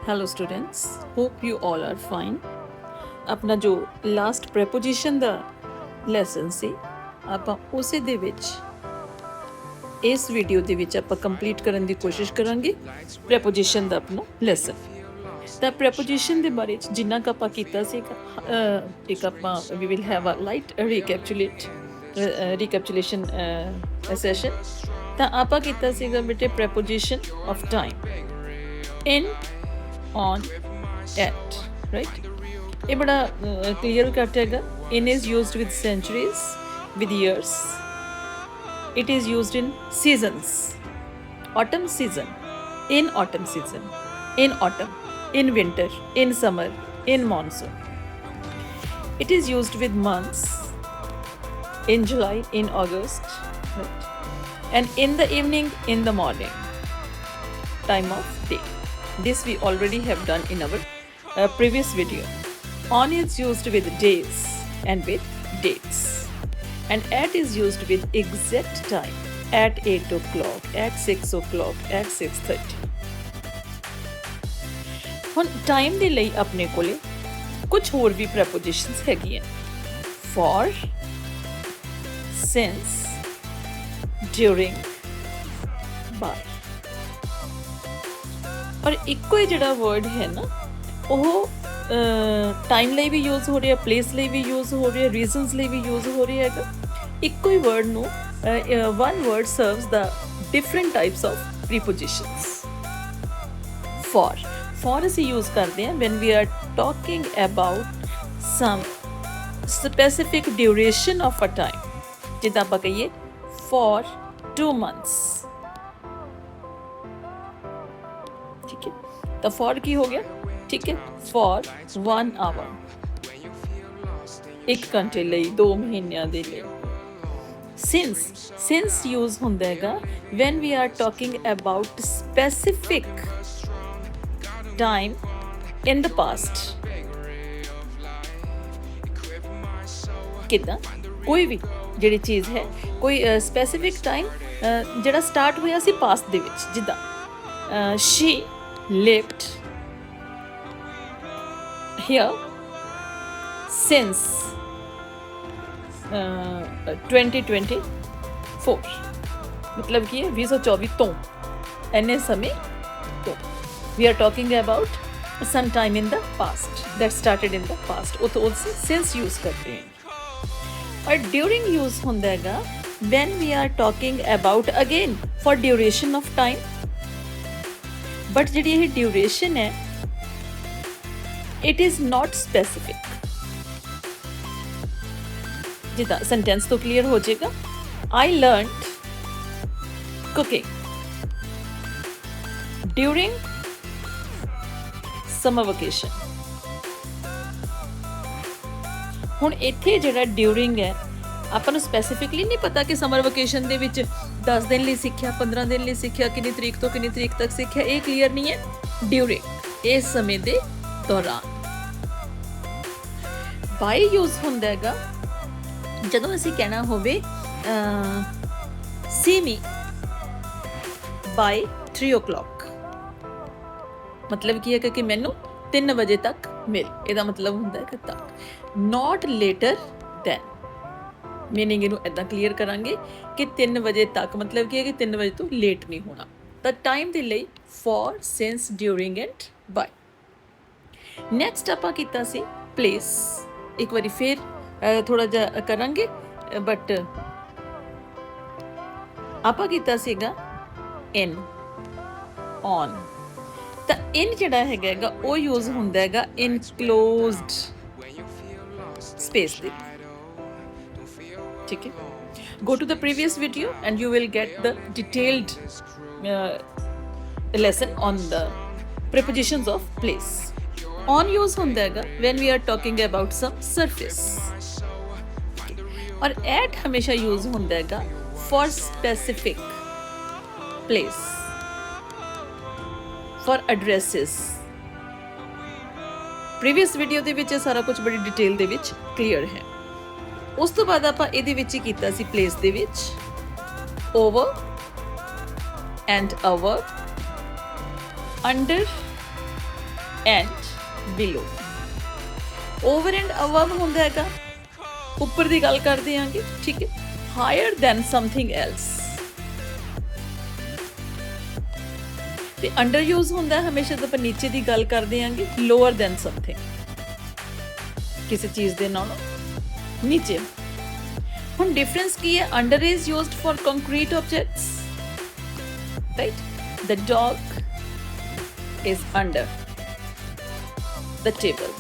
Hello students, hope you all are fine. अपना जो last प्रैपोजिशन ਦਾ lesson ਸੀ ਆਪਾਂ ਉਸੇ ਦੇ ਵਿੱਚ ਇਸ ਵੀਡੀਓ ਦੇ ਵਿੱਚ ਆਪਾਂ ਕੰਪਲੀਟ ਕਰਨ ਦੀ ਕੋਸ਼ਿਸ਼ ਕਰਾਂਗੇ ਪ੍ਰੈਪੋਜੀਸ਼ਨ ਦਾ ਆਪਣਾ ਲੈਸਨ। ਤਾਂ ਪ੍ਰੈਪੋਜੀਸ਼ਨ ਦੇ ਬਾਰੇ ਚ ਜਿੰਨਾ ਕੁ ਆਪਾਂ ਕੀਤਾ ਸੀ ਇੱਕ ਆਪਾਂ we will have a light recapitulation session. ਤਾਂ ਆਪਾਂ ਕੀਤਾ ਸੀਗਾ ਬੇਟੇ preposition of time in on at, right? ਇਹ ਬੜਾ ਕਲੀਅਰ ਕੱਟ ਹੈਗਾ। in is used with centuries, with years. it is used in seasons. autumn season, in autumn season, in autumn, in winter, in summer, in monsoon. it is used with months, in July, in August, right? and in the evening, in the morning, time of day. This we already have done in our previous video. On is used with days and with dates, and at is used with exact time, at 8 o'clock, at 6 o'clock, at 6:30. ਹੁਣ time ਦੇ ਲਈ ਆਪਣੇ ਕੋਲੇ ਕੁਝ ਹੋਰ ਵੀ ਪ੍ਰੈਪੋਜੀਸ਼ਨਸ ਹੈਗੀਆਂ। for, since, during, by। ਔਰ ਇੱਕੋ ਹੀ ਜਿਹੜਾ ਵਰਡ ਹੈ ਨਾ ਉਹ ਟਾਈਮ ਲਈ ਵੀ ਯੂਜ਼ ਹੋ ਰਿਹਾ, ਪਲੇਸ ਲਈ ਵੀ ਯੂਜ਼ ਹੋ ਰਿਹਾ, ਰੀਜ਼ਨਸ ਲਈ ਵੀ ਯੂਜ਼ ਹੋ ਰਿਹਾ ਹੈਗਾ। ਇੱਕੋ ਹੀ ਵਰਡ ਨੂੰ ਵਨ ਵਰਡ ਸਰਵਸ ਦਾ different types of prepositions. For ਅਸੀਂ ਯੂਜ਼ ਕਰਦੇ ਹਾਂ when we are talking about some specific duration of a time. ਜਿੱਦਾਂ ਆਪਾਂ ਕਹੀਏ for 2 months, ठीक है। तो फॉर की हो गया, ठीक है, फॉर 1 hour, 1 घंटे ਲਈ, 2 ਮਹੀਨਿਆਂ ਦੇ ਲਈ। since use ਹੁੰਦਾ ਹੈਗਾ when we are talking about specific time in the past। ਕਿਦਾਂ ਕੋਈ ਵੀ ਜਿਹੜੀ ਚੀਜ਼ ਹੈ, ਕੋਈ ਸਪੈਸੀਫਿਕ ਟਾਈਮ ਜਿਹੜਾ ਸਟਾਰਟ ਹੋਇਆ ਸੀ ਪਾਸਟ ਦੇ ਵਿੱਚ। ਜਿੱਦਾਂ she lived here since 2024। मतलब कि 2024 ਤੋਂ, ਇੰਨੇ ਸਮੇਂ ਤੋਂ। we are talking about some time in the past that started in the past। ਉਹ ਤੋਂ since use ਕਰਦੇ ਹਾਂ। और during use ਹੁੰਦਾ ਹੈਗਾ when we are talking about again for duration of time। But ਜਿਹੜੀ ਇਹ ਡਿਊਰੇਸ਼ਨ ਹੈ ਇਟ ਇਜ਼ ਨਾਟ ਸਪੈਸੀਫਿਕ। ਜਿੱਦਾਂ ਸੈਂਟੈਂਸ ਤੋਂ ਕਲੀਅਰ ਹੋ ਜਾਏਗਾ, I learned cooking during summer vacation. ਹੁਣ ਇੱਥੇ ਜਿਹੜਾ ਡਿਊਰਿੰਗ ਹੈ ਆਪਾਂ ਨੂੰ ਸਪੈਸੀਫਿਕਲੀ ਨਹੀਂ ਪਤਾ ਕਿ ਸਮਰ ਵਕੇਸ਼ਨ ਦੇ ਵਿੱਚ 10 ਦਿਨ ਲਈ ਸਿੱਖਿਆ, 15 ਦਿਨ ਲਈ ਸਿੱਖਿਆ, ਕਿੰਨੀ ਤਰੀਕ ਤੋਂ ਕਿੰਨੀ ਤਰੀਕ ਤੱਕ ਸਿੱਖਿਆ, ਇਹ ਕਲੀਅਰ ਨਹੀਂ ਹੈ। ਡਿਊਰਿੰਗ, ਇਸ ਸਮੇਂ ਦੇ ਦੌਰਾਨ। ਬਾਈ ਯੂਜ਼ ਹੁੰਦਾ ਹੈਗਾ ਜਦੋਂ ਅਸੀਂ ਕਹਿਣਾ ਹੋਵੇ ਸੀ ਮੀ ਬਾਈ 3 o'clock। ਮਤਲਬ ਕੀ ਹੈ ਕਿ ਮੈਨੂੰ 3 ਵਜੇ ਤੱਕ ਮਿਲ। ਇਹਦਾ ਮਤਲਬ ਹੁੰਦਾ ਹੈ ਕਿ ਤੱਕ, ਨਾਟ ਲੇਟਰ ਦੈਨ। ਮੀਨਿੰਗ ਇਹਨੂੰ ਇੱਦਾਂ ਕਲੀਅਰ ਕਰਾਂਗੇ ਕਿ 3 ਵਜੇ ਤੱਕ ਮਤਲਬ ਕੀ ਹੈ ਕਿ 3 ਵਜੇ ਤੋਂ ਲੇਟ ਨਹੀਂ ਹੋਣਾ। ਤਾਂ ਟਾਈਮ ਦੇ ਲਈ for, since, during and by. Next ਆਪਾਂ ਕੀਤਾ ਸੀ ਪਲੇਸ। ਇੱਕ ਵਾਰੀ ਫਿਰ ਥੋੜਾ ਜਿਹਾ ਕਰਾਂਗੇ, ਬਟ ਆਪਾਂ ਕੀਤਾ ਸੀਗਾ ਇਨ, ਔਨ। ਤਾਂ ਇਨ ਜਿਹੜਾ ਹੈਗਾ ਉਹ ਯੂਜ਼ ਹੁੰਦਾ ਹੈਗਾ ਇਨਕਲੋਜ਼ਡ ਸਪੇਸ ਦੇ। ठीक है, go to the previous video and you will get the detailed lesson on the prepositions of place। on use ਹੁੰਦਾ ਹੈਗਾ when we are talking about some surface। और at ਹਮੇਸ਼ਾ use ਹੁੰਦਾ ਹੈਗਾ for specific place, for addresses। previous video ਦੇ ਵਿੱਚ ਸਾਰਾ ਕੁਝ ਬੜੀ ਡਿਟੇਲ ਦੇ ਵਿੱਚ ਕਲੀਅਰ ਹੈ। ਉਸ ਤੋਂ ਬਾਅਦ ਆਪਾਂ ਇਹਦੇ ਵਿੱਚ ਹੀ ਕੀਤਾ ਸੀ ਪਲੇਸ ਦੇ ਵਿੱਚ over and our, under and below. Over and above ਹੁੰਦਾ ਹੈਗਾ, ਉੱਪਰ ਦੀ ਗੱਲ ਕਰਦੇ ਆਂਗੇ, ਠੀਕ ਹੈ, higher than something else. ਤੇ ਅੰਡਰ ਯੂਜ਼ ਹੁੰਦਾ ਹਮੇਸ਼ਾ ਜਦੋਂ ਆਪਾਂ ਨੀਚੇ ਦੀ ਗੱਲ ਕਰਦੇ ਆਂਗੇ, lower than something, ਕਿਸੇ ਚੀਜ਼ ਦੇ ਨਾਲੋਂ ਨੀਚੇ. ਹੁਣ ਡਿਫਰੈਂਸ ਕੀ ਹੈ? Under is used for concrete objects, right? The dog is under the table.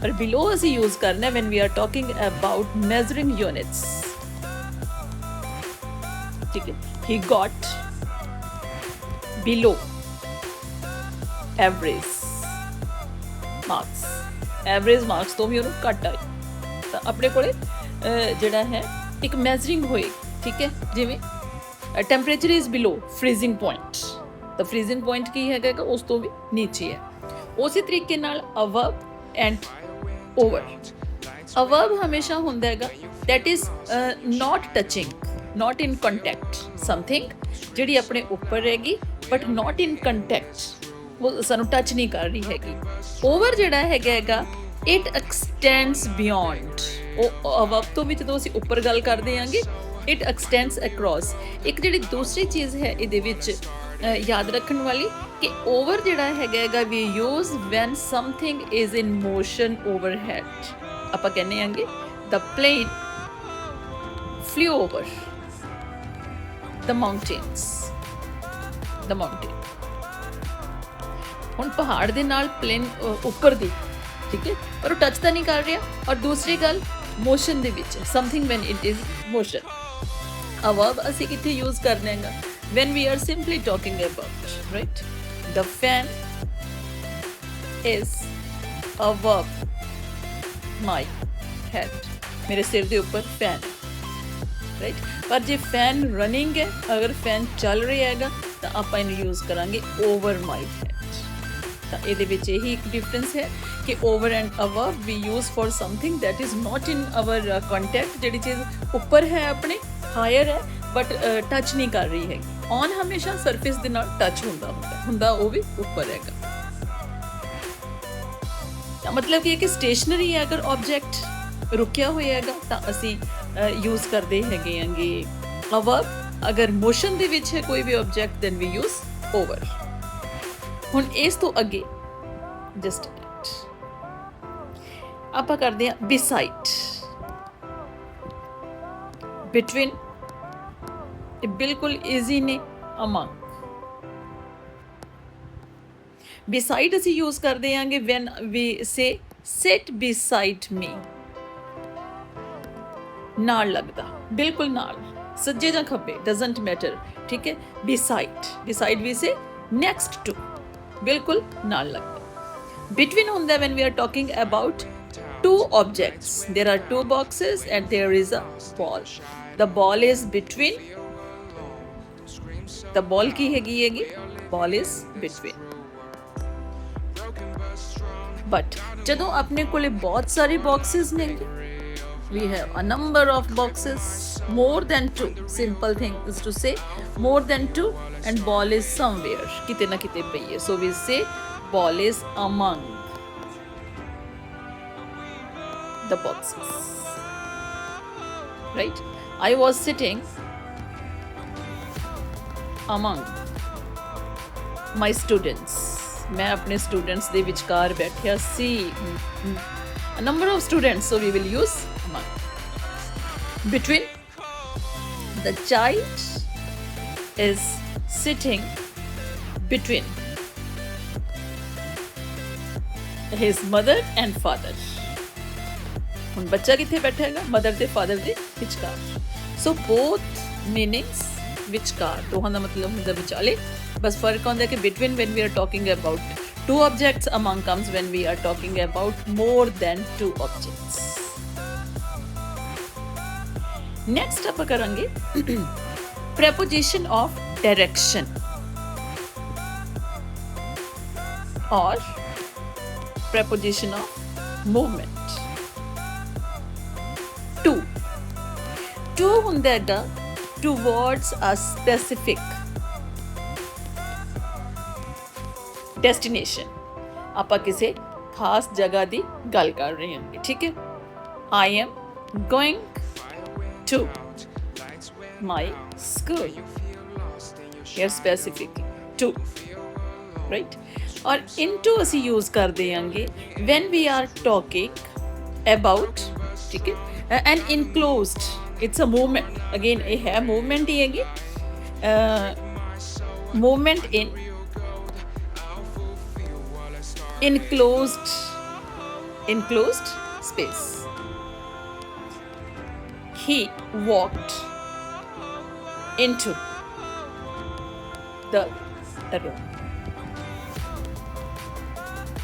But below ਅਸੀਂ use ਕਰਨਾ when we are talking about measuring units. ठीक है, he got below average marks. Average marks ਤੋਂ ਵੀ ਉਹਨੂੰ ਘੱਟ ਆਏ, ਤਾਂ ਆਪਣੇ ਕੋਲੇ ਜਿਹੜਾ ਹੈ ਇੱਕ ਮੈਜ਼ਰਿੰਗ ਹੋਏਗੀ, ਠੀਕ ਹੈ? ਜਿਵੇਂ temperature is below freezing point, ਤਾਂ ਫਰੀਜ਼ਿੰਗ ਪੁਆਇੰਟ ਕੀ ਹੈਗਾ ਕਿ ਉਸ ਤੋਂ ਵੀ ਨੀਚੇ ਹੈ. ਉਸੇ ਤਰੀਕੇ ਨਾਲ ਅਬਵ ਐਂਡ ਓਵਰ. ਅਬਵ ਹਮੇਸ਼ਾ ਹੁੰਦਾ ਹੈਗਾ that is not touching, not in contact something, ਜਿਹੜੀ ਆਪਣੇ ਉੱਪਰ ਰਹੇਗੀ ਬਟ ਨਾਟ ਇਨ ਕੰਟੈਕਟ, ਉਹ ਸਾਨੂੰ ਟੱਚ ਨਹੀਂ ਕਰ ਰਹੀ ਹੈਗੀ. ਓਵਰ ਜਿਹੜਾ ਹੈਗਾ ਇਟ ਐਕਸਟੈਂਡਸ ਬਿਯੋਂਡ. ਉਹ ਅਬਵ ਤੋਂ ਵੀ ਜਦੋਂ ਅਸੀਂ ਉੱਪਰ ਗੱਲ ਕਰਦੇ ਆਂਗੇ, ਇਟ ਐਕਸਟੈਂਡਸ ਅਕ੍ਰੋਸ. ਇੱਕ ਜਿਹੜੀ ਦੂਸਰੀ ਚੀਜ਼ ਹੈ ਇਹਦੇ ਵਿੱਚ ਯਾਦ ਰੱਖਣ ਵਾਲੀ ਕਿ ਓਵਰ ਜਿਹੜਾ ਹੈਗਾ we use when something is in motion overhead. ਆਪਾਂ ਕਹਿੰਦੇ ਆਂਗੇ the plane flew over the mountains. The mountain, ਹੁਣ ਪਹਾੜ ਦੇ ਨਾਲ ਪਲੇਨ ਉੱਪਰ ਦੀ, ਠੀਕ ਹੈ, ਪਰ ਉਹ ਟੱਚ ਤਾਂ ਨਹੀਂ ਕਰ ਰਿਹਾ. ਔਰ ਦੂਸਰੀ ਗੱਲ ਮੋਸ਼ਨ ਦੇ ਵਿੱਚ, something when it is motion. Above ਅਸੀਂ ਕਿੱਥੇ ਯੂਜ਼ ਕਰਨਾ ਹੈਗਾ? when we are simply talking about, right? The fan is above my head. मेरे सिर दे ऊपर फैन, राइट? पर जे फैन रनिंग है, अगर फैन चल रहा हैगा तो आप इन्हें यूज़ करांगे over my head. तो ਇਹਦੇ ਵਿੱਚ ਇਹੀ ਇੱਕ डिफरेंस है कि over and above we use for something that is not in our contact. ਜਿਹੜੀ ਚੀਜ਼ ਉੱਪਰ ਹੈ ਆਪਣੇ, higher ਹੈ ਬਟ ਟੱਚ ਨਹੀਂ ਕਰ ਰਹੀ ਹੈਗੀ. ਔਨ ਹਮੇਸ਼ਾ ਸਰਫੇਸ ਦੇ ਨਾਲ ਟੱਚ ਹੁੰਦਾ ਉਹ ਵੀ ਉੱਪਰ ਹੈਗਾ. ਤਾਂ ਮਤਲਬ ਕਿ ਸਟੇਸ਼ਨਰੀ ਹੈ, ਅਗਰ ਆਬਜੈਕਟ ਰੁਕਿਆ ਹੋਇਆ ਹੈਗਾ ਤਾਂ ਅਸੀਂ ਯੂਜ਼ ਕਰਦੇ ਹੈਗੇ ਆਂਗੇ ਅਬਵ. ਅਗਰ ਮੋਸ਼ਨ ਦੇ ਵਿੱਚ ਹੈ ਕੋਈ ਵੀ object then we use over. ਹੁਣ ਇਸ ਤੋਂ ਅੱਗੇ ਜਸਟ ਆਪਾਂ ਕਰਦੇ ਹਾਂ ਬਿਸਾਈਡ, ਬਿਟਵੀਨ. ਇਹ ਬਿਲਕੁਲ ਈਜ਼ੀ ਨੇ. ਅਮੰਗ, ਬਿਸਾਈਡ ਅਸੀਂ ਯੂਜ਼ ਕਰਦੇ ਆਂਗੇ ਵੈਨ ਵੀ ਸੇ ਸਿਟ ਬਿਸਾਈਡ ਮੀ. ਨਾਲ ਲੱਗਦਾ, ਬਿਲਕੁਲ ਨਾਲ, ਸੱਜੇ ਜਾਂ ਖੱਬੇ ਡਜ਼ਨਟ ਮੈਟਰ, ਠੀਕ ਹੈ? Beside we say next to, ਬਿਲਕੁਲ ਨਾਲ ਲੱਗਦਾ. ਬਿਟਵੀਨ ਹੁੰਦਾ when we are talking about two objects. There are two boxes and there is a ball. The ball is between. The ball ਕੀ ਹੈਗੀ? Ball is between. But ਜਦੋਂ ਆਪਣੇ ਕੋਲੇ ਬਹੁਤ ਸਾਰੇ boxes ਨੇ, we have a number of boxes, more than two. Simple thing is to say more than two, and ball is somewhere, ਕਿਤੇ ਨਾ ਕਿਤੇ ਪਈ ਹੈ. So we say ball is among the boxes, right? I was sitting among my students. मैं अपने students ਦੇ ਵਿਚਕਾਰ ਬੈਠਿਆ ਸੀ. A number of students, so we will use among. Between, the child is sitting between his mother and father. ਹੁਣ ਬੱਚਾ ਕਿੱਥੇ ਬੈਠਾ ਹੈਗਾ? ਮਦਰ ਤੇ ਫਾਦਰ ਦੇ ਵਿਚਕਾਰ. ਸੋ both meanings ਵਿਚਕਾਰ, ਦੋਹਾਂ ਦਾ ਮਤਲਬ ਹੁੰਦਾ ਵਿਚਾਲੇ. ਬਸ ਫਰਕ ਹੁੰਦਾ ਕਿ between when we are talking about two objects, among comes when we are talking about more than two objects. Next ਆਪਾਂ ਕਰਾਂਗੇ preposition of direction or preposition of movement. To ਹੁੰਦਾ ਹੈਗਾ towards a specific. ਡੈਸਟੀਨੇਸ਼ਨ, ਆਪਾਂ ਕਿਸੇ ਖਾਸ ਜਗ੍ਹਾ ਦੀ ਗੱਲ ਕਰ ਰਹੇ ਹਾਂ, ਠੀਕ ਹੈ। I am going to my school, here specifically to, right? और into ਅਸੀਂ use ਕਰਦੇ ਹਾਂਗੇ when we are talking about, ठीक है, an enclosed, it's a movement, again ਇਹ ਹੈ movement ਹੀ ਹੈਗੀ, movement in enclosed space. He walked into the room.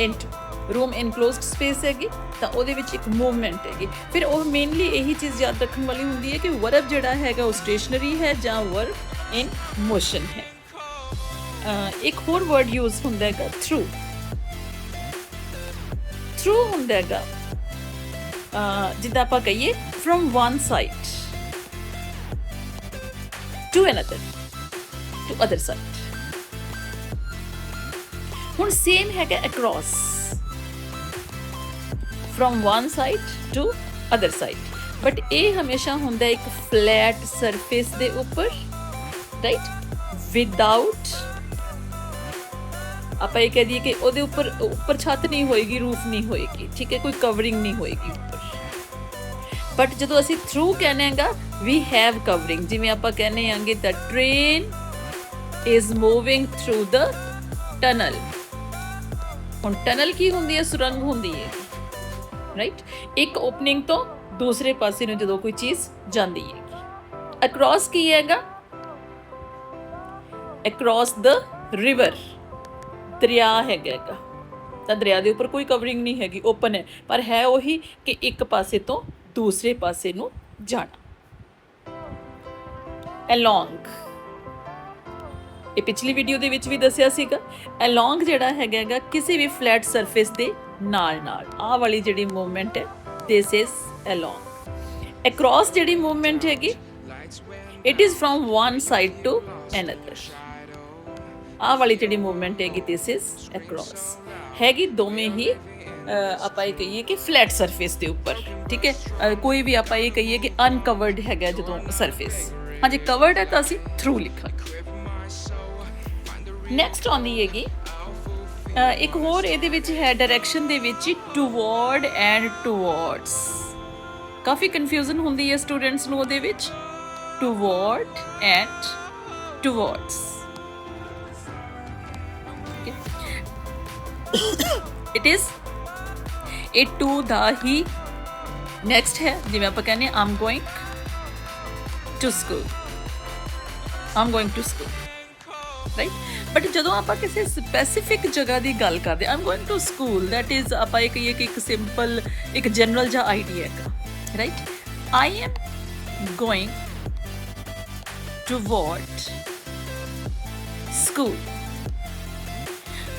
into room enclosed space ਹੈਗੀ ਤਾਂ ਉਹਦੇ ਵਿੱਚ ਇੱਕ ਮੂਵਮੈਂਟ ਹੈਗੀ। ਫਿਰ ਉਹ ਮੇਨਲੀ ਇਹੀ ਚੀਜ਼ ਯਾਦ ਰੱਖਣ ਵਾਲੀ ਹੁੰਦੀ ਹੈ ਕਿ ਵਰਬ ਜਿਹੜਾ ਹੈਗਾ ਉਹ ਸਟੇਸ਼ਨਰੀ ਹੈ ਜਾਂ ਵਰਬ ਇਨ ਮੋਸ਼ਨ ਹੈ। ਇੱਕ ਹੋਰ ਵਰਡ ਯੂਜ਼ ਹੁੰਦਾ ਹੈਗਾ ਥਰੂ। ਥਰੂ ਹੁੰਦਾ ਹੈਗਾ ਜਿੱਦਾਂ ਆਪਾਂ ਕਹੀਏ from one side to another, to other side। ਹੁਣ ਸੇਮ ਹੈਗਾ across, from one side to other side, but ਇਹ ਹਮੇਸ਼ਾ ਹੁੰਦਾ ਇੱਕ ਫਲੈਟ ਸਰਫੇਸ ਦੇ ਉੱਪਰ, ਰਾਈਟ, ਵਿਦਆਊਟ, ਆਪਾਂ ਇਹ ਕਹਿ ਦਈਏ ਕਿ ਉਹਦੇ ਉੱਪਰ ਛੱਤ ਨਹੀਂ ਹੋਏਗੀ, ਰੂਫ ਨਹੀਂ ਹੋਏਗੀ, ਠੀਕ ਹੈ, ਕੋਈ ਕਵਰਿੰਗ ਨਹੀਂ ਹੋਏਗੀ ਉੱਪਰ। ਬਟ ਜਦੋਂ ਅਸੀਂ ਥਰੂ ਕਹਿੰਦੇ ਹੈਗਾ ਵੀ ਹੈਵ ਕਵਰਿੰਗ, ਜਿਵੇਂ ਆਪਾਂ ਕਹਿੰਦੇ ਹਾਂਗੇ the train is moving through the tunnel. ਹੁਣ ਟਨਲ ਕੀ ਹੁੰਦੀ ਹੈ? ਸੁਰੰਗ ਹੁੰਦੀ ਹੈ, ਰਾਈਟ, ਇੱਕ ਓਪਨਿੰਗ ਤੋਂ ਦੂਸਰੇ ਪਾਸੇ ਨੂੰ ਜਦੋਂ ਕੋਈ ਚੀਜ਼ ਜਾਂਦੀ ਹੈਗੀ। ਅਕ੍ਰੋਸ ਕੀ ਹੈਗਾ? ਅਕ੍ਰੋਸ ਦ ਰਿਵਰ, ਦਰਿਆ ਹੈਗਾ ਤਾਂ ਦਰਿਆ ਦੇ ਉੱਪਰ ਕੋਈ ਕਵਰਿੰਗ ਨਹੀਂ ਹੈਗੀ, ਓਪਨ ਹੈ, ਪਰ ਹੈ ਉਹੀ ਕਿ ਇੱਕ ਪਾਸੇ ਤੋਂ ਦੂਸਰੇ ਪਾਸੇ ਨੂੰ ਜਾਣਾ। ਅਲੋਂਗ, ਇਹ ਪਿਛਲੀ ਵੀਡੀਓ ਦੇ ਵਿੱਚ ਵੀ ਦੱਸਿਆ ਸੀਗਾ, ਅਲੋਂਗ ਜਿਹੜਾ ਹੈਗਾ ਕਿਸੇ ਵੀ ਫਲੈਟ ਸਰਫੇਸ ਦੇ ਨਾਲ ਨਾਲ, ਆਹ ਵਾਲੀ ਜਿਹੜੀ ਮੂਵਮੈਂਟ ਹੈ ਦਿਸ ਇਜ਼ ਅਲੋਂਗ। ਅਕ੍ਰੋਸ ਜਿਹੜੀ ਮੂਵਮੈਂਟ ਹੈਗੀ it is from one side to another, ਆਹ ਵਾਲੀ ਜਿਹੜੀ ਮੂਵਮੈਂਟ ਹੈਗੀ ਦਿਸ ਇਜ਼ ਅਕ੍ਰੋਸ, ਹੈਗੀ ਦੋਵੇਂ ਹੀ ਆਪਾਂ ਇਹ ਕਹੀਏ ਕਿ ਫਲੈਟ ਸਰਫੇਸ ਦੇ ਉੱਪਰ, ਠੀਕ ਹੈ। ਕੋਈ ਵੀ ਆਪਾਂ ਇਹ ਕਹੀਏ ਕਿ ਅਨਕਵਰਡ ਹੈਗਾ ਜਦੋਂ ਸਰਫੇਸ, ਹਾਂਜੀ ਕਵਰਡ ਹੈ ਤਾਂ ਅਸੀਂ ਥਰੂ ਲਿਖਾਂਗੇ। ਨੈਕਸਟ ਆਉਂਦੀ ਹੈਗੀ ਇੱਕ ਹੋਰ ਇਹਦੇ ਵਿੱਚ ਹੈ ਡਾਇਰੈਕਸ਼ਨ ਦੇ ਵਿੱਚ ਟੂਵਰਡ ਐਂਡ ਟੂਵਰਡਸ। ਕਾਫੀ ਕਨਫਿਊਜ਼ਨ ਹੁੰਦੀ ਹੈ ਸਟੂਡੈਂਟਸ ਨੂੰ ਉਹਦੇ ਵਿੱਚ, toward and towards. It is ਇਹ ਟੂ ਦਾ ਹੀ ਨੈਕਸਟ ਹੈ, ਜਿਵੇਂ ਆਪਾਂ ਕਹਿੰਦੇ I'm going to school, I'm going to school, right. But ਜਦੋਂ ਆਪਾਂ ਕਿਸੇ ਸਪੈਸੀਫਿਕ ਜਗ੍ਹਾ ਦੀ ਗੱਲ ਕਰਦੇ I'm going to school, that is ਆਪਾਂ ਇਹ ਕਹੀਏ ਕਿ ਇੱਕ ਸਿੰਪਲ ਇੱਕ ਜਨਰਲ ਜਿਹਾ ਆਈਡੀਆ ਹੈਗਾ, right. I am going toward school.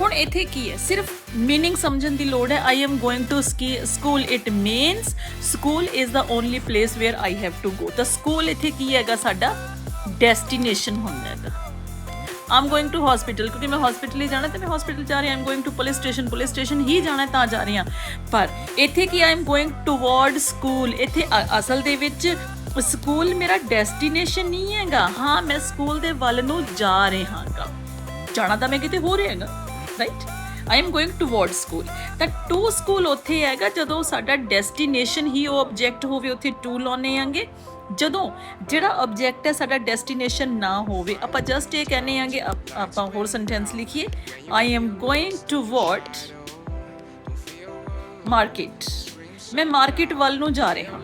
ਹੁਣ ਇੱਥੇ ਕੀ ਹੈ, ਸਿਰਫ ਮੀਨਿੰਗ ਸਮਝਣ ਦੀ ਲੋੜ ਹੈ। I am going to school, it means school is the only place where I have to go. ਤਾਂ ਸਕੂਲ ਇੱਥੇ ਕੀ ਹੈਗਾ, ਸਾਡਾ ਡੈਸਟੀਨੇਸ਼ਨ ਹੁੰਦਾ ਹੈਗਾ। ਆਮ ਗੋਇੰਗ ਟੂ ਹਸਪੀਟਲ, ਕਿਉਂਕਿ ਮੈਂ ਹਸਪੀਟਲ ਹੀ ਜਾਣਾ ਤੇ ਮੈਂ ਹਸਪੀਟਲ ਜਾ ਰਹੀ ਹਾਂ। ਆਮ ਗੋਇੰਗ ਟੂ ਪੁਲਿਸ ਸਟੇਸ਼ਨ ਹੀ ਜਾਣਾ ਤਾਂ ਜਾ ਰਹੀ ਹਾਂ। ਪਰ ਇੱਥੇ ਕੀ, ਆਈ ਐਮ ਗੋਇੰਗ ਟੂਵਰਡ ਸਕੂਲ, ਇੱਥੇ ਅਸਲ ਦੇ ਵਿੱਚ ਸਕੂਲ ਮੇਰਾ ਡੈਸਟੀਨੇਸ਼ਨ ਨਹੀਂ ਹੈਗਾ। ਹਾਂ, ਮੈਂ ਸਕੂਲ ਦੇ ਵੱਲ ਨੂੰ ਜਾ ਰਿਹਾ ਹਾਂਗਾ, ਜਾਣਾ ਤਾਂ ਮੈਂ ਕਿਤੇ ਹੋ ਰਿਹਾ ਹੈਗਾ, right. I am going toward school, ਤਾਂ ਟੂ ਸਕੂਲ ਉੱਥੇ ਹੈਗਾ ਜਦੋਂ ਸਾਡਾ ਡੈਸਟੀਨੇਸ਼ਨ ਹੀ ਉਹ ਆਬਜੈਕਟ ਹੋਵੇ, ਉੱਥੇ ਟੂ ਲਾਉਣੇ ਆਂਗੇ। ਜਦੋਂ ਜਿਹੜਾ ਆਬਜੈਕਟ ਹੈ ਸਾਡਾ ਡੈਸਟੀਨੇਸ਼ਨ ਨਾ ਹੋਵੇ, ਆਪਾਂ ਜਸਟ ਇਹ ਕਹਿੰਦੇ ਆਂਗੇ, ਆਪਾਂ ਹੋਰ ਸੈਂਟੈਂਸ ਲਿਖੀਏ, I am going toward market, ਮੈਂ ਮਾਰਕੀਟ ਵੱਲ ਨੂੰ ਜਾ ਰਿਹਾ,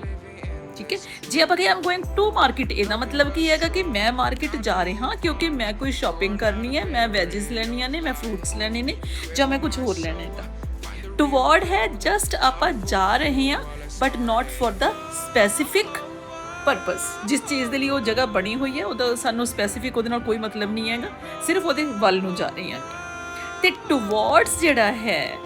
ਠੀਕ ਹੈ। ਜੇ ਆਪਾਂ ਕਹੀਏ I am going to market, ਇਹਦਾ ਮਤਲਬ ਕੀ ਹੈਗਾ ਕਿ ਮੈਂ ਮਾਰਕੀਟ ਜਾ ਰਿਹਾ ਕਿਉਂਕਿ ਮੈਂ ਕੋਈ ਸ਼ਾਪਿੰਗ ਕਰਨੀ ਹੈ, ਮੈਂ ਵੈਜਿਸ ਲੈਣੀਆਂ ਨੇ, ਮੈਂ ਫਰੂਟਸ ਲੈਣੇ ਨੇ, ਜਾਂ ਮੈਂ ਕੁਝ ਹੋਰ ਲੈਣਾ ਹੈਗਾ। ਟੂਵਰਡ ਹੈ ਜਸਟ ਆਪਾਂ ਜਾ ਰਹੇ ਹਾਂ, but not for the specific purpose. ਜਿਸ ਚੀਜ਼ ਦੇ ਲਈ ਉਹ ਜਗ੍ਹਾ ਬਣੀ ਹੋਈ ਹੈ ਉਹਦਾ ਸਾਨੂੰ ਸਪੈਸੀਫਿਕ ਉਹਦੇ ਨਾਲ ਕੋਈ ਮਤਲਬ ਨਹੀਂ ਹੈਗਾ, ਸਿਰਫ ਉਹਦੇ ਵੱਲ ਨੂੰ ਜਾ ਰਹੇ ਹਾਂ। ਤੇ ਟੂਵਰਡਸ ਜਿਹੜਾ ਹੈ,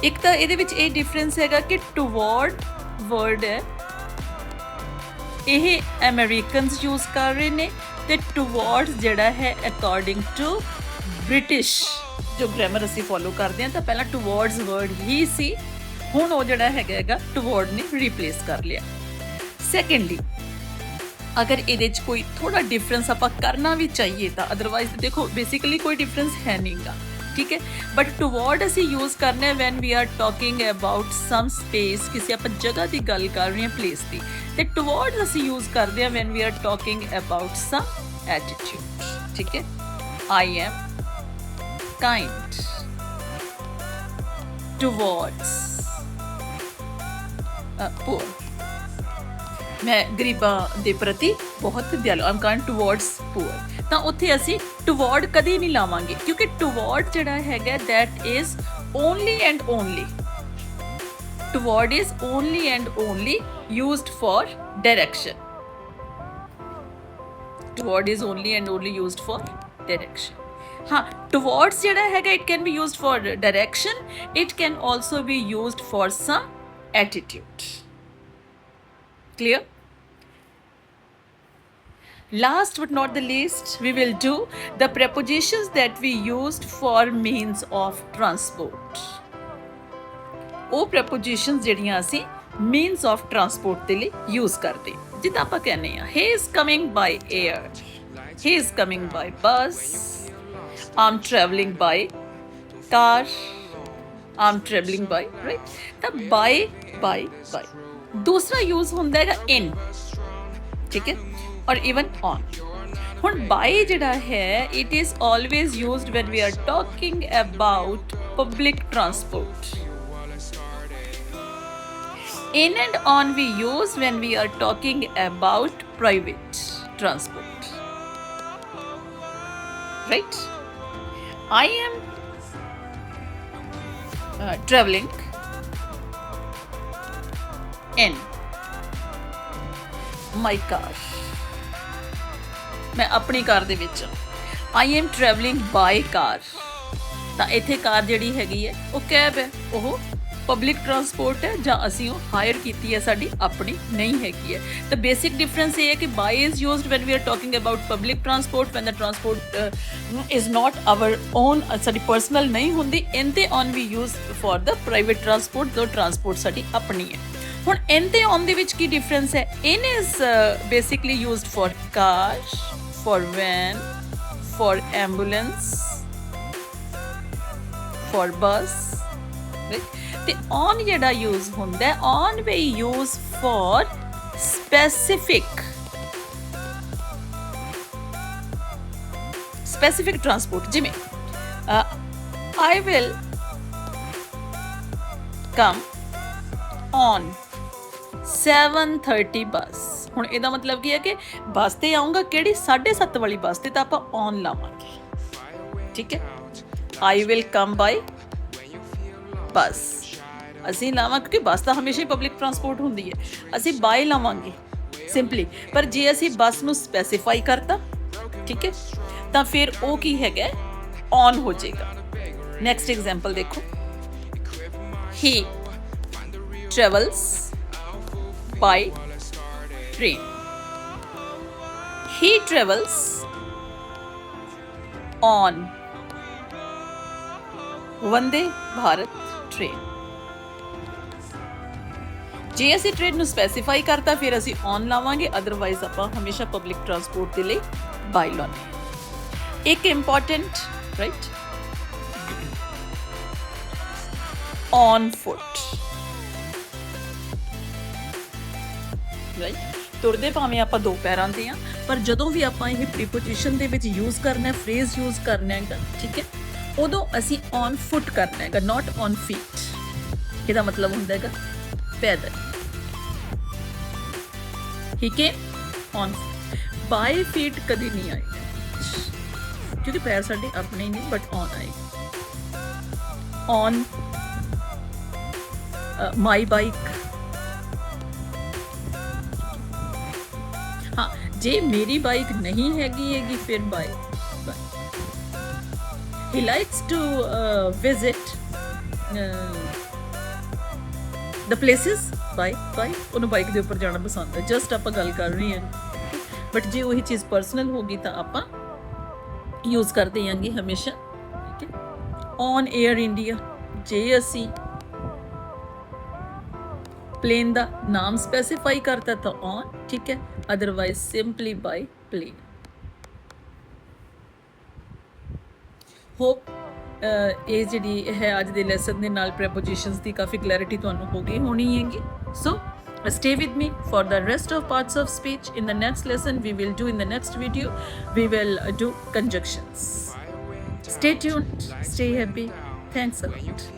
ਇੱਕ ਤਾਂ ਇਹਦੇ ਵਿੱਚ ਇਹ ਡਿਫਰੈਂਸ ਹੈਗਾ ਕਿ ਟੂਵਰਡ ਵਰਡ ਹੈ ਇਹ ਅਮਰੀਕਨਸ ਯੂਜ਼ ਕਰ ਰਹੇ ਨੇ, ਤੇ ਟੂਵਰਡਸ ਜਿਹੜਾ ਹੈ ਅਕੋਰਡਿੰਗ ਟੂ ਬ੍ਰਿਟਿਸ਼ ਜੋ ਗ੍ਰਾਮਰ ਅਸੀਂ ਫੋਲੋ ਕਰਦੇ ਹਾਂ ਤਾਂ ਪਹਿਲਾਂ ਟੂਵਰਡਸ ਵਰਡ ਹੀ ਸੀ, ਹੁਣ ਉਹ ਜਿਹੜਾ ਹੈਗਾ ਟੂਵਰਡ ਨੇ ਰਿਪਲੇਸ ਕਰ ਲਿਆ। ਸੈਕੰਡਲੀ ਅਗਰ ਇਹਦੇ 'ਚ ਕੋਈ ਥੋੜਾ ਡਿਫਰੈਂਸ ਆਪਾਂ ਕਰਨਾ ਵੀ ਚਾਹੀਏ ਤਾਂ ਅਦਰਵਾਈਜ਼ ਦੇਖੋ ਬੇਸਿਕਲੀ ਕੋਈ ਡਿਫਰੈਂਸ ਹੈ ਨਹੀਂਗਾ, ਠੀਕ ਹੈ। ਬਟ ਟੂਵਰਡ ਅਸੀਂ ਯੂਜ਼ ਕਰਨਾ ਹੈ when we are talking about some space, ਕਿਸੇ ਆਪਾਂ ਜਗ੍ਹਾ ਦੀ ਗੱਲ ਕਰ ਰਹੇ ਹਾਂ ਪਲੇਸ ਦੀ, ਤੇ ਟੂਵਰਡ ਅਸੀਂ ਯੂਜ਼ ਕਰਦੇ ਹਾਂ when we are talking about some attitude, ਠੀਕ ਹੈ। I am kind towards poor, मैं ਗਰੀਬਾਂ ਦੇ ਪ੍ਰਤੀ ਬਹੁਤ ਦਿਆਲੂ, ਆਮ ਕਾਈਂਡ ਟੂਵਰਡਸ ਪੂਅਰ। ਤਾਂ ਉੱਥੇ ਅਸੀਂ ਟੂਵਰਡ ਕਦੀ ਨਹੀਂ ਲਾਵਾਂਗੇ ਕਿਉਂਕਿ ਟੂਵਰਡ ਜਿਹੜਾ ਹੈਗਾ that is only and only, toward is only and only used for direction, toward is only and only used for direction. हाँ, towards ਜਿਹੜਾ ਹੈਗਾ it can be used for direction, it can also be used for some attitude. Clear? Last but not the least, we will do the prepositions that we used for means of transport. ਉਹ prepositions ਜਿਹੜੀਆਂ ਅਸੀਂ means of transport ਦੇ ਲਈ use ਕਰਦੇ, ਜਿੱਦਾਂ ਆਪਾਂ ਕਹਿੰਦੇ ਆ he is coming by air, he is coming by bus, I'm traveling by car, I'm traveling by, right? ਤਾਂ by ਦੂਸਰਾ ਯੂਜ਼ ਹੁੰਦਾ ਹੈਗਾ in, ਠੀਕ ਹੈ, ਔਰ even on। ਹੁਣ by ਜਿਹੜਾ ਹੈ it is always used when we are talking about public transport. In and on we use when we are talking about private transport, right? I am traveling in my car, मैं अपनी car ਦੇ ਵਿੱਚ। I am traveling by car, ਤਾਂ ਇੱਥੇ ਕਾਰ ਜਿਹੜੀ ਹੈਗੀ ਹੈ ਉਹ ਕੈਬ ਹੈ, ਉਹ ਪਬਲਿਕ ਟਰਾਂਸਪੋਰਟ ਹੈ ਜਾਂ ਅਸੀਂ ਉਹ ਹਾਇਰ ਕੀਤੀ ਹੈ, ਸਾਡੀ ਆਪਣੀ ਨਹੀਂ ਹੈਗੀ ਹੈ। ਤਾਂ ਬੇਸਿਕ ਡਿਫਰੈਂਸ ਇਹ ਹੈ ਕਿ by is used when we are talking about public transport, when the transport is not our own, ਸਾਡੀ ਪਰਸਨਲ ਨਹੀਂ ਹੁੰਦੀ। in ਤੇ on we use for the private transport, ਜੋ ਟਰਾਂਸਪੋਰਟ ਸਾਡੀ ਆਪਣੀ ਹੈ। ਹੁਣ in ਤੇ on ਦੇ ਵਿੱਚ ਕੀ ਡਿਫਰੈਂਸ ਹੈ? in is basically used for car, for van, for ambulance, for bus, right? ਤੇ on ਜਿਹੜਾ ਯੂਜ਼ ਹੁੰਦਾ ਹੈ, on we use for specific transport, ਜਿਵੇਂ I will come on 7:30 ਬੱਸ। ਹੁਣ ਇਹਦਾ ਮਤਲਬ ਕੀ ਹੈ ਕਿ ਬੱਸ ਤੇ ਆਉਂਗਾ, ਕਿਹੜੀ 7:30 ਵਾਲੀ ਬੱਸ ਤੇ, ਤਾਂ ਆਪਾਂ on ਲਾਵਾਂਗੇ, ਠੀਕ ਹੈ। I will come by ਬੱਸ ਅਸੀਂ ਲਾਵਾਂ ਕਿਉਂਕਿ ਬੱਸ ਤਾਂ ਹਮੇਸ਼ਾ ਹੀ ਪਬਲਿਕ ਟਰਾਂਸਪੋਰਟ ਹੁੰਦੀ ਹੈ, ਅਸੀਂ ਬਾਏ ਲਾਵਾਂਗੇ ਸਿੰਪਲੀ। ਪਰ ਜੇ ਅਸੀਂ ਬੱਸ ਨੂੰ ਸਪੈਸੀਫਾਈ ਕਰਤਾ, ਠੀਕ ਹੈ, ਤਾਂ ਫਿਰ ਉਹ ਕੀ ਹੈਗਾ ਔਨ ਹੋ ਜਾਏਗਾ। ਨੈਕਸਟ ਐਗਜ਼ਾਮਪਲ ਦੇਖੋ, he travels by train, he travels on Vande Bharat train. ਜੇ ਅਸੀਂ ਟ੍ਰੇਨ ਨੂੰ ਸਪੈਸੀਫਾਈ ਕਰਤਾ ਫਿਰ ਅਸੀਂ ਔਨ ਲਾਵਾਂਗੇ, ਅਦਰਵਾਈਜ਼ ਆਪਾਂ ਹਮੇਸ਼ਾ ਪਬਲਿਕ ਟਰਾਂਸਪੋਰਟ ਦੇ ਲਈ ਬਾਈ ਲਾਉਂਦੇ। ਇੱਕ important, right, on foot, right, ਤੁਰਦੇ ਭਾਵੇਂ ਆਪਾਂ ਦੋ ਪੈਰਾਂ ਤੇ ਆ, ਪਰ ਜਦੋਂ ਵੀ ਆਪਾਂ ਇਹ ਪ੍ਰੀਪੋਜੀਸ਼ਨ ਦੇ ਵਿੱਚ ਯੂਜ਼ ਕਰਨਾ, ਫਰੇਜ਼ ਯੂਜ਼ ਕਰਨਾ ਹੈਗਾ, ਠੀਕ ਹੈ, ਉਦੋਂ ਅਸੀਂ ਔਨ ਫੁੱਟ ਕਰਨਾ ਹੈਗਾ, ਨਾਟ ਔਨ ਫੀਟ। ਇਹਦਾ ਮਤਲਬ ਹੁੰਦਾ ਹੈਗਾ ਪੈਦਲ। ਠੀਕ ਹੈ, ਔਨ ਬਾਈ ਫੀਟ ਕਦੀ ਨਹੀਂ ਆਏਗਾ ਕਿਉਂਕਿ ਪੈਰ ਸਾਡੇ ਆਪਣੇ ਨਹੀਂ, ਬਟ ਔਨ ਆਏਗਾ। ਔਨ ਮਾਈ ਬਾਈਕ, ਹਾਂ, ਜੇ ਮੇਰੀ ਬਾਈਕ ਨਹੀਂ ਹੈਗੀ ਫਿਰ ਬਾਈ। He likes to visit the places by ਉਹਨੂੰ ਬਾਈਕ ਦੇ ਉੱਪਰ ਜਾਣਾ ਪਸੰਦ ਹੈ। ਜਸਟ ਆਪਾਂ ਗੱਲ ਕਰ ਰਹੇ ਹਾਂ, ਬਟ ਜੇ ਉਹੀ ਚੀਜ਼ ਪਰਸਨਲ ਹੋਗੀ ਤਾਂ ਆਪਾਂ ਯੂਜ਼ ਕਰਦੇ ਆਂਗੇ ਹਮੇਸ਼ਾ, ਠੀਕ ਹੈ। ਔਨ 에ਅਰ ਇੰਡੀਆ, ਜੇ ਅਸੀਂ ਪਲੇਨ ਦਾ ਨਾਮ ਸਪੈਸੀਫਾਈ ਕਰਤਾ ਤਾਂ ਔਨ, ਠੀਕ ਹੈ, ਅਦਰਵਾਈਜ਼ ਸਿੰਪਲੀ ਬਾਈ ਪਲੇਨ। ਹੋਪ ਇਹ ਜਿਹੜੀ ਹੈ ਅੱਜ ਦੇ ਲੈਸਨ ਦੇ ਨਾਲ ਪ੍ਰੈਪੋਜੀਸ਼ਨਸ ਦੀ ਕਾਫੀ ਕਲੈਰਿਟੀ ਤੁਹਾਨੂੰ ਹੋ ਗਈ ਹੋਣੀ ਹੈਗੀ। ਸੋ stay with me for the rest of parts of speech. In the next lesson we will do, in the next video we will do conjunctions. Stay tuned, stay happy. Thanks a lot.